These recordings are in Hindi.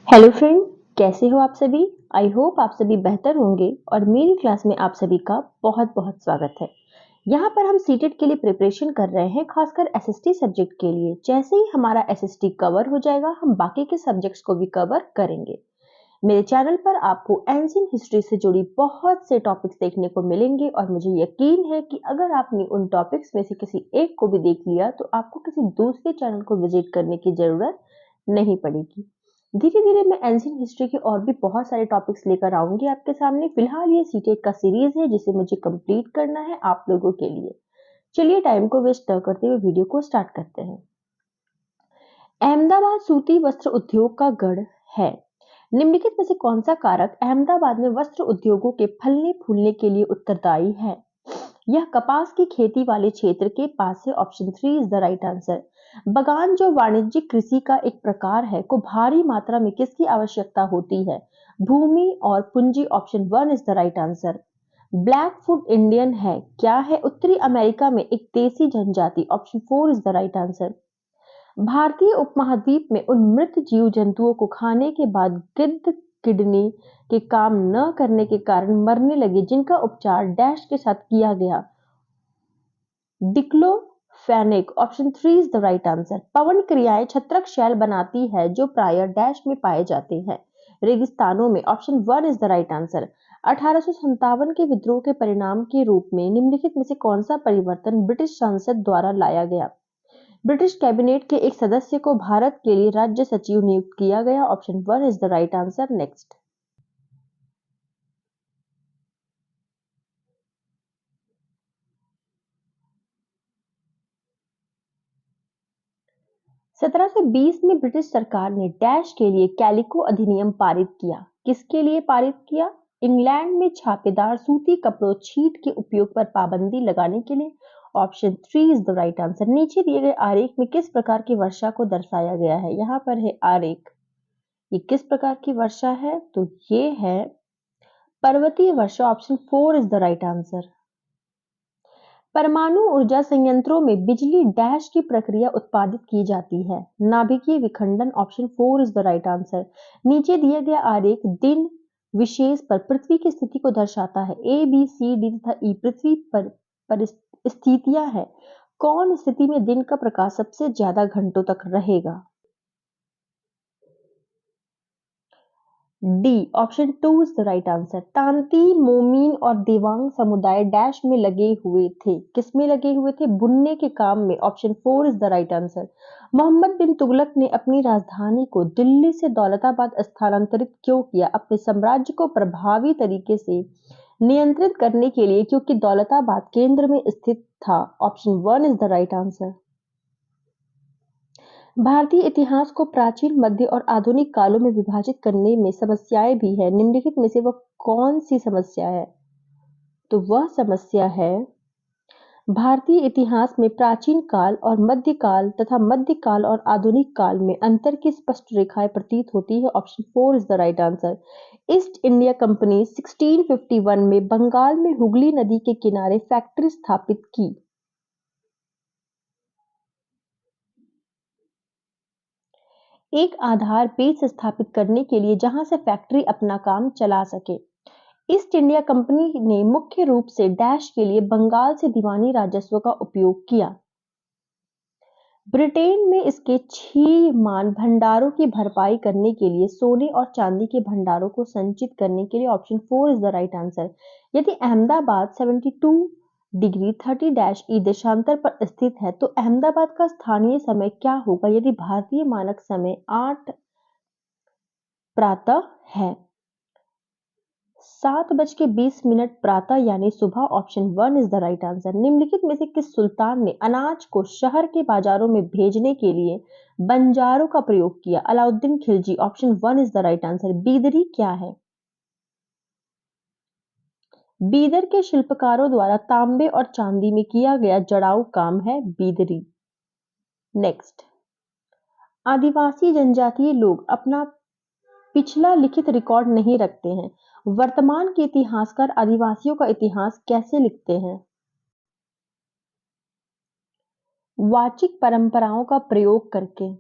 हेलो फ्रेंड, कैसे हो आप सभी। आई होप आप सभी बेहतर होंगे और मेरी क्लास में आप सभी का बहुत बहुत स्वागत है। यहाँ पर हम सीटेट के लिए प्रिपरेशन कर रहे हैं, खासकर एसएसटी सब्जेक्ट के लिए। जैसे ही हमारा एसएसटी कवर हो जाएगा, हम बाकी के सब्जेक्ट्स को भी कवर करेंगे। मेरे चैनल पर आपको एंशिएंट हिस्ट्री से जुड़ी बहुत से टॉपिक्स देखने को मिलेंगे और मुझे यकीन है कि अगर आपने उन टॉपिक्स में से किसी एक को भी देख लिया तो आपको किसी दूसरे चैनल को विजिट करने की जरूरत नहीं पड़ेगी। धीरे धीरे मैं एंशिएंट हिस्ट्री के और भी बहुत सारे टॉपिक्स लेकर आऊंगी आपके सामने। फिलहाल ये सीटेट का सीरीज है जिसे मुझे कंप्लीट करना है आप लोगों के लिए। चलिए टाइम को वेस्ट न करते हुए वीडियो को स्टार्ट करते हैं। अहमदाबाद सूती वस्त्र उद्योग का गढ़ है। निम्नलिखित में से कौन सा कारक अहमदाबाद में वस्त्र उद्योगों के फलने फूलने के लिए उत्तरदायी है? यह कपास की खेती वाले क्षेत्र के पास है। Option 3 is the right answer. बगान जो वाणिज्यिक कृषि का एक प्रकार है को भारी मात्रा में किसकी आवश्यकता होती है? भूमि और पूंजी। Option 1 is the right answer. Black foot Indian है क्या है? उत्तरी अमेरिका में एक देसी जनजाति। Option 4 is the right answer. भारतीय उपमहाद्वीप में उन मृत जीव जंतुओं को खाने के बाद गिद्ध किडनी के काम न करने के कारण मरने लगे जिनका उपचार डैश के साथ किया गया। Diclofenac. Option 3 is the right answer. पवन क्रियाएं छत्रक शैल बनाती है जो प्राय डैश में पाए जाते हैं। रेगिस्तानों में। Option 1 is the right answer. 1857 के विद्रोह के परिणाम के रूप में निम्नलिखित में से कौन सा परिवर्तन ब्रिटिश संसद द्वारा लाया गया? ब्रिटिश कैबिनेट के एक सदस्य को भारत के लिए राज्य सचिव नियुक्त किया गया। Option 1 is the right answer. Next. 1720 में ब्रिटिश सरकार ने डैश के लिए कैलिको अधिनियम पारित किया। किसके लिए पारित किया? इंग्लैंड में छापेदार सूती कपड़ों छीट के उपयोग पर पाबंदी लगाने के लिए। Option 3 is the right answer. नीचे दिए गए आरेख में किस प्रकार की वर्षा को दर्शाया गया है? यहाँ पर है आरेख। ये किस प्रकार की वर्षा है? तो ये है पर्वतीय वर्षा। Option 4 is the right answer. परमाणु ऊर्जा संयंत्रों में बिजली डैश की प्रक्रिया उत्पादित की जाती है। नाभिकीय विखंडन। Option 4 is the right answer. नीचे दिया गया आरेख दिन विशेष पर पृथ्वी की स्थिति को दर्शाता है। ए बी सी डी तथा ई पृथ्वी पर स्थितियां है। कौन स्थिति में दिन का प्रकाश सबसे ज्यादा घंटों तक रहेगा? D option 2 is the right answer. Tanti, Momin और देवांग समुदाय डैश में लगे हुए थे। किस में लगे हुए थे? बुनने के काम में। Option 4 is the right answer. Mohammad bin Tughlaq ने अपनी राजधानी को दिल्ली से दौलताबाद स्थानांतरित क्यों किया? अपने साम्राज्य को प्रभावी तरीके से नियंत्रित करने के लिए, क्योंकि दौलताबाद केंद्र में स्थित था। Option 1 is the right answer. भारतीय इतिहास को प्राचीन, मध्य और आधुनिक कालों में विभाजित करने में समस्याएं भी है। निम्नलिखित में से वह कौन सी समस्या है? तो वह समस्या है भारतीय इतिहास में प्राचीन काल और मध्यकाल तथा मध्यकाल और आधुनिक काल में अंतर की स्पष्ट रेखाएं प्रतीत होती है। Option 4 is the right answer. East India company 1651 में बंगाल में हुगली नदी के किनारे फैक्ट्री स्थापित की। एक आधार पेज स्थापित करने के लिए जहां से फैक्ट्री अपना काम चला सके। ईस्ट इंडिया कंपनी ने मुख्य रूप से डैश के लिए बंगाल से दीवानी राजस्व का उपयोग किया। ब्रिटेन में इसके क्षीयमान भंडारों की भरपाई करने के लिए सोने और चांदी के भंडारों को संचित करने के लिए। Option 4 is the right answer. यदि अहमदाबाद 72 डिग्री 30 ई देशांतर पर स्थित है तो अहमदाबाद का स्थानीय समय क्या होगा यदि भारतीय मानक समय 8 प्रातः है? 7:20 प्रातः यानी सुबह। Option 1 is the right answer. निम्नलिखित में से किस सुल्तान ने अनाज को शहर के बाजारों में भेजने के लिए बंजारों का प्रयोग किया? Alauddin Khilji. Option 1 is the right answer. Bidri क्या है? बीदर के शिल्पकारों द्वारा तांबे और चांदी में किया गया जड़ाऊ काम है बीदरी। नेक्स्ट। आदिवासी जनजातीय लोग अपना पिछला लिखित रिकॉर्ड नहीं रखते हैं। वर्तमान के इतिहासकार आदिवासियों का इतिहास कैसे लिखते हैं? वाचिक परंपराओं का प्रयोग करके।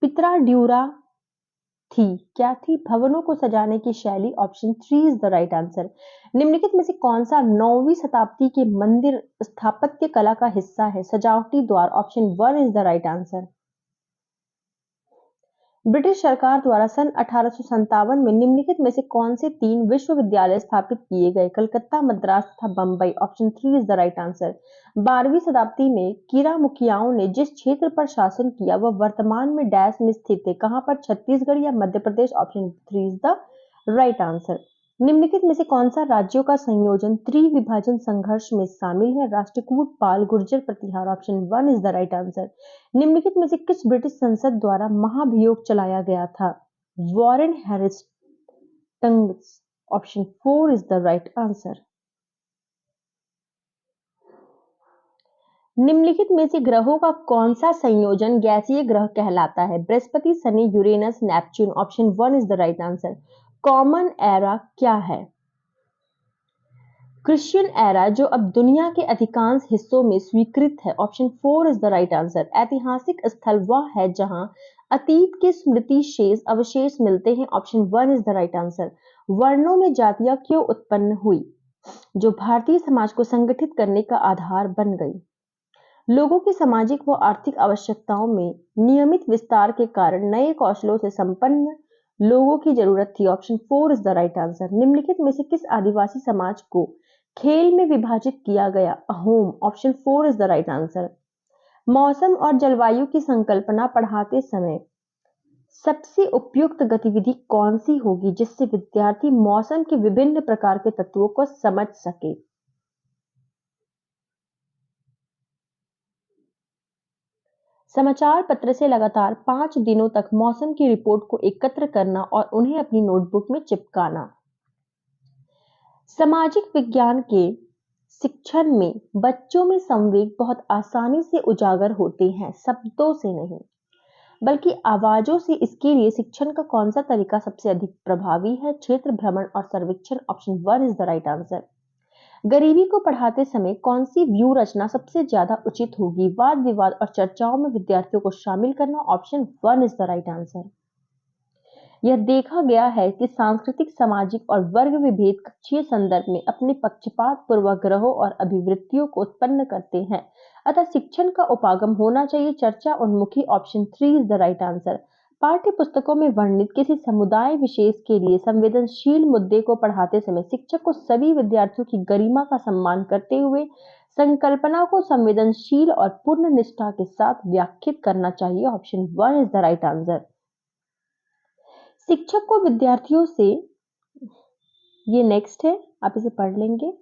पित्रा ड्यूरा थी? क्या थी? भवनों को सजाने की शैली। Option 3 is the right answer. निम्नलिखित में से कौन सा 9वीं शताब्दी के मंदिर स्थापत्य कला का हिस्सा है? सजावटी द्वार। Option 1 is the right answer. British सरकार द्वारा सन 1857 में निम्नलिखित में से कौन से 3 विश्वविद्यालय स्थापित किए गए? कलकत्ता, मद्रास तथा Bombay. Option 3 is the right answer. 12वीं शताब्दी में किरा मुखियाओं ने जिस क्षेत्र पर शासन किया वह वर्तमान में डैश में स्थित है? कहां पर? छत्तीसगढ़ या Madhya Pradesh. Option 3 is the right answer. निम्नलिखित में से कौन सा राज्यों का संयोजन त्रिविभाजन संघर्ष में शामिल है? Rashtrakuta, Pala, Gurjara, Pratihara. Option 1 is the right answer. निम्नलिखित में से किस ब्रिटिश संसद द्वारा महाभियोग चलाया गया था? Warren Hastings. Option 4 is the right answer. निम्नलिखित में से ग्रहों का कौन सा संयोजन गैसीय ग्रह कहलाता है? Brihaspati, Shani, Uranus, Neptune. Option 1 is the right answer. Common era क्या है? क्रिश्चियन एरा जो अब दुनिया के अधिकांश हिस्सों में स्वीकृत है। Option 4 is the right answer. ऐतिहासिक स्थल वह है जहां अतीत के स्मृति शेष अवशेष मिलते हैं। Option 1 is the right answer. वर्णों में जातियां क्यों उत्पन्न हुई? जो भारतीय समाज को संगठित करने का आधार बन गई। लोगों की सामाजिक व आर्थिक आवश्यकताओं में नियमित विस्तार के कारण नए कौशलों से संपन्न लोगों की जरूरत थी। Option 4 is the right answer. निम्नलिखित में से किस आदिवासी समाज को खेल में विभाजित किया गया? Ahom. Option 4 is the right answer. मौसम और जलवायु की संकल्पना पढ़ाते समय सबसे उपयुक्त गतिविधि कौन सी होगी जिससे विद्यार्थी मौसम के विभिन्न प्रकार के तत्वों को समझ सके? समाचार पत्र से लगातार 5 दिनों तक मौसम की रिपोर्ट को एकत्र करना और उन्हें अपनी नोटबुक में चिपकाना। सामाजिक विज्ञान के शिक्षण में बच्चों में संवेग बहुत आसानी से उजागर होते हैं, शब्दों से नहीं बल्कि आवाजों से। इसके लिए शिक्षण का कौन सा तरीका सबसे अधिक प्रभावी है? क्षेत्र भ्रमण और सर्वेक्षण। Option 1 is the right answer. गरीबी को पढ़ाते समय कौन सी व्यू रचना सबसे ज्यादा उचित होगी? वाद विवाद और चर्चाओं में विद्यार्थियों को शामिल करना। Option 1 is the right answer. यह देखा गया है कि सांस्कृतिक, सामाजिक और वर्ग विभेद कक्षीय संदर्भ में अपने पक्षपात पूर्वक ग्रहों और अभिवृत्तियों को उत्पन्न करते हैं। अतः शिक्षण का उपागम होना चाहिए चर्चा उन्मुखी। Option 3 is the right answer. पाठ्य पुस्तकों में वर्णित किसी समुदाय विशेष के लिए संवेदनशील मुद्दे को पढ़ाते समय शिक्षक को सभी विद्यार्थियों की गरिमा का सम्मान करते हुए संकल्पना को संवेदनशील और पूर्ण निष्ठा के साथ व्याख्यात करना चाहिए। Option 1 is the right answer. शिक्षक को विद्यार्थियों से, ये नेक्स्ट है, आप इसे पढ़ लेंगे।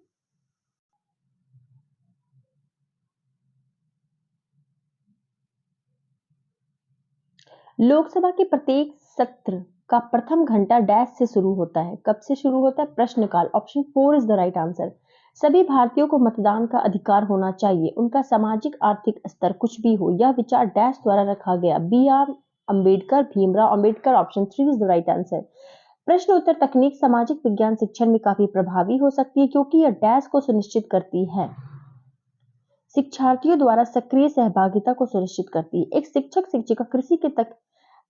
लोकसभा के प्रत्येक सत्र का प्रथम घंटा डैश से शुरू होता है। कब से शुरू होता है? प्रश्नकाल। Option 4 is the right answer. सभी भारतीयों को मतदान का अधिकार होना चाहिए, उनका सामाजिक आर्थिक स्तर कुछ भी हो। यह विचार डैश द्वारा रखा गया। BR Ambedkar, Bhimrao Ambedkar. Option 3 is the right answer. प्रश्न उत्तर तकनीक सामाजिक विज्ञान शिक्षण में काफी प्रभावी हो सकती है क्योंकि यह डैश को सुनिश्चित करती है, शिक्षार्थियों द्वारा सक्रिय सहभागिता को सुनिश्चित करती है। एक शिक्षक शिक्षिका कृषि के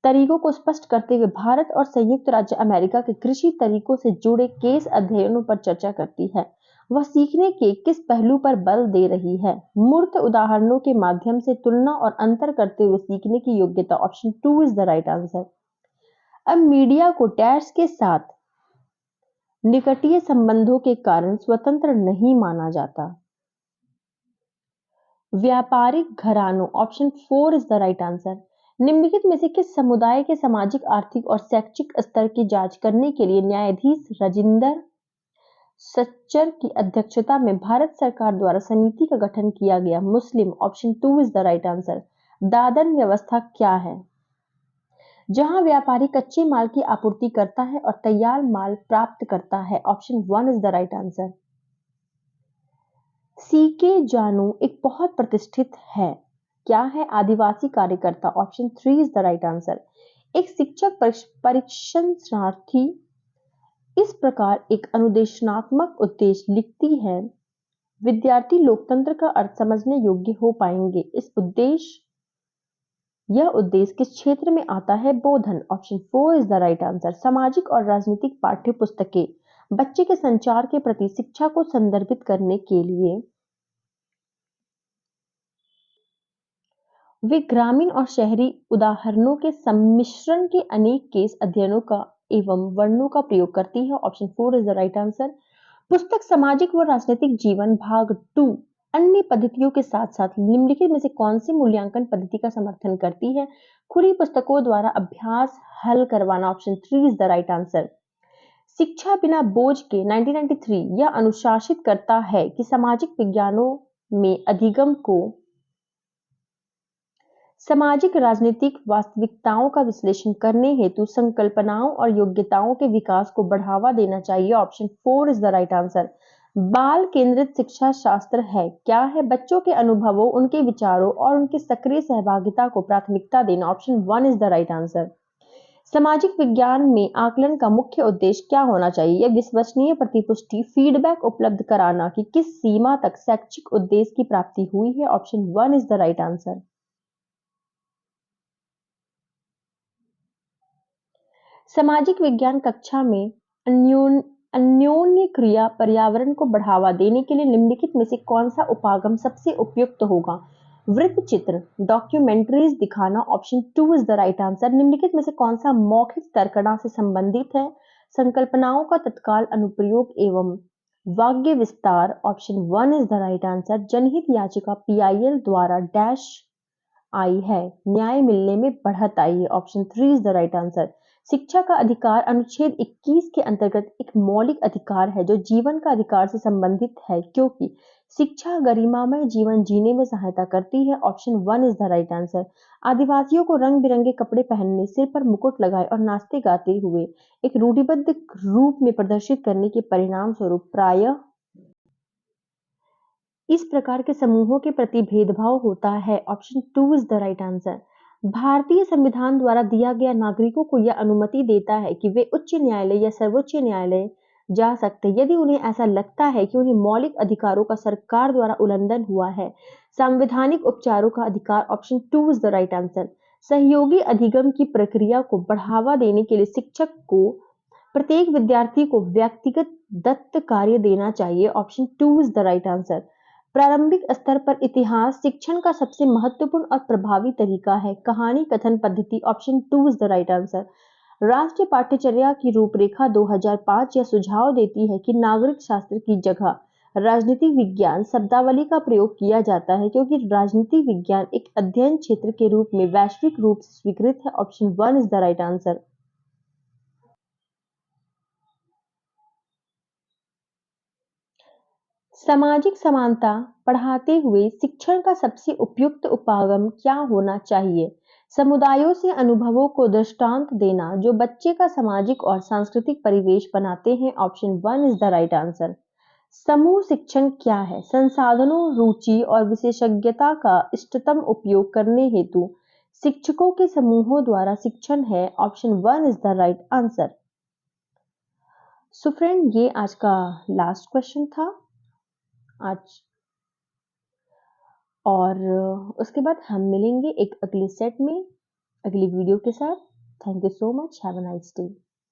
तरीकों को स्पष्ट करते हुए भारत और संयुक्त राज्य अमेरिका के कृषि तरीकों से जुड़े केस अध्ययनों पर चर्चा करती है। वह सीखने के किस पहलू पर बल दे रही है? मूर्त उदाहरणों के माध्यम से तुलना और अंतर करते हुए सीखने की योग्यता। Option 2 is the right answer. अब मीडिया को डैश के साथ निकटीय संबंधों के कारण स्वतंत्र नहीं माना जाता। व्यापारिक घरानों। Option 4 is the right answer. निम्नलिखित में से किस समुदाय के सामाजिक, आर्थिक और शैक्षिक स्तर की जांच करने के लिए न्यायाधीश राजिंदर सच्चर की अध्यक्षता में भारत सरकार द्वारा समिति का गठन किया गया? Muslim. Option 2 is the right answer. दादन व्यवस्था क्या है? जहां व्यापारी कच्चे माल की आपूर्ति करता है और तैयार माल प्राप्त करता है। Option 1 is the right answer. CK Janu एक बहुत प्रतिष्ठित है, क्या है? आदिवासी कार्यकर्ता। Option 3 is the right answer. एक शिक्षक परीक्षार्थी इस प्रकार एक अनुदेशात्मक उद्देश्य लिखती है, विद्यार्थी लोकतंत्र का अर्थ समझने योग्य हो पाएंगे। इस उद्देश्य यह उद्देश्य किस क्षेत्र में आता है? Bodhan. Option 4 is the right answer. सामाजिक और राजनीतिक पाठ्य पुस्तकें बच्चे के संचार के प्रति शिक्षा को संदर्भित करने के लिए वे ग्रामीण और शहरी उदाहरणों के सम्मिश्रण के अनेक केस अध्ययनों का एवं वर्णनों का प्रयोग करती है। Option 4 is the right answer. पुस्तक सामाजिक व राजनीतिक जीवन भाग 2 अन्य पद्धतियों के साथ साथ निम्नलिखित में से कौन सी मूल्यांकन पद्धति का समर्थन करती है? खुली पुस्तकों द्वारा अभ्यास हल करवाना। Option 3 is the right answer. शिक्षा बिना बोझ के 1993 यह अनुशासित करता है कि सामाजिक विज्ञानों में अधिगम को सामाजिक राजनीतिक वास्तविकताओं का विश्लेषण करने हेतु संकल्पनाओं और योग्यताओं के विकास को बढ़ावा देना चाहिए। Option 4 is the right answer. बाल केंद्रित शिक्षा शास्त्र है क्या है? बच्चों के अनुभवों, उनके विचारों और उनकी सक्रिय सहभागिता को प्राथमिकता देना। Option 1 is the right answer. सामाजिक विज्ञान में आकलन का मुख्य उद्देश्य क्या होना चाहिए? यह विश्वसनीय प्रतिपुष्टि फीडबैक उपलब्ध कराना कि किस सीमा तक शैक्षिक उद्देश्य की प्राप्ति हुई है। Option 1 is the right answer. सामाजिक विज्ञान कक्षा में अन्योन्य क्रिया पर्यावरण को बढ़ावा देने के लिए निम्नलिखित में से कौन सा उपागम सबसे उपयुक्त होगा? वृत्त चित्र, डॉक्यूमेंट्रीज दिखाना। Option 2 is the right answer. निम्नलिखित में से कौन सा मौखिक तर्कणा से संबंधित है? संकल्पनाओं का तत्काल अनुप्रयोग एवं वाग्य विस्तार। Option 1 is the right answer. जनहित याचिका पीआईएल द्वारा डैश आई है, न्याय मिलने में बढ़त आई है। Option 3 is the right answer. शिक्षा का अधिकार अनुच्छेद 21 के अंतर्गत एक मौलिक अधिकार है जो जीवन का अधिकार से संबंधित है क्योंकि शिक्षा गरिमामय जीवन जीने में सहायता करती है। Option 1 is the right answer. आदिवासियों को रंग बिरंगे कपड़े पहनने, सिर पर मुकुट लगाए और नाचते गाते हुए एक रूढ़िबद्ध रूप में प्रदर्शित करने के परिणाम स्वरूप प्रायः इस प्रकार के समूहों के प्रति भेदभाव होता है। Option 2 is the right answer. भारतीय संविधान द्वारा दिया गया नागरिकों को यह अनुमति देता है कि वे उच्च न्यायालय या सर्वोच्च न्यायालय जा सकते हैं यदि उन्हें ऐसा लगता है कि उन्हें मौलिक अधिकारों का सरकार द्वारा उल्लंघन हुआ है। संवैधानिक उपचारों का अधिकार। Option 2 is the right answer. सहयोगी अधिगम की प्रक्रिया को बढ़ावा देने के लिए शिक्षक को प्रत्येक विद्यार्थी को व्यक्तिगत दत्त कार्य देना चाहिए। Option 2 is the right answer. प्रारंभिक स्तर पर इतिहास शिक्षण का सबसे महत्वपूर्ण और प्रभावी तरीका है। कहानी कथन पद्धति। Option 2 is the right answer. राष्ट्रीय पाठ्यचर्या की रूपरेखा 2005 यह सुझाव देती है कि नागरिक शास्त्र की जगह राजनीति विज्ञान शब्दावली का प्रयोग किया जाता है क्योंकि राजनीति विज्ञान एक अध्ययन क्षेत्र के रूप में वैश्विक रूप से स्वीकृत है। Option 1 is the right answer. सामाजिक समानता पढ़ाते हुए शिक्षण का सबसे उपयुक्त उपागम क्या होना चाहिए? समुदायों से अनुभवों को दृष्टांत देना जो बच्चे का सामाजिक और सांस्कृतिक परिवेश बनाते हैं। Option 1 is the right answer. समूह शिक्षण क्या है? संसाधनों, रुचि और विशेषज्ञता का इष्टतम उपयोग करने हेतु शिक्षकों के समूहों द्वारा शिक्षण है। Option 1 is the right answer. So friend, ये आज का लास्ट क्वेश्चन था आज, और उसके बाद हम मिलेंगे एक अगले सेट में अगली वीडियो के साथ। Thank you so much. Have a nice day.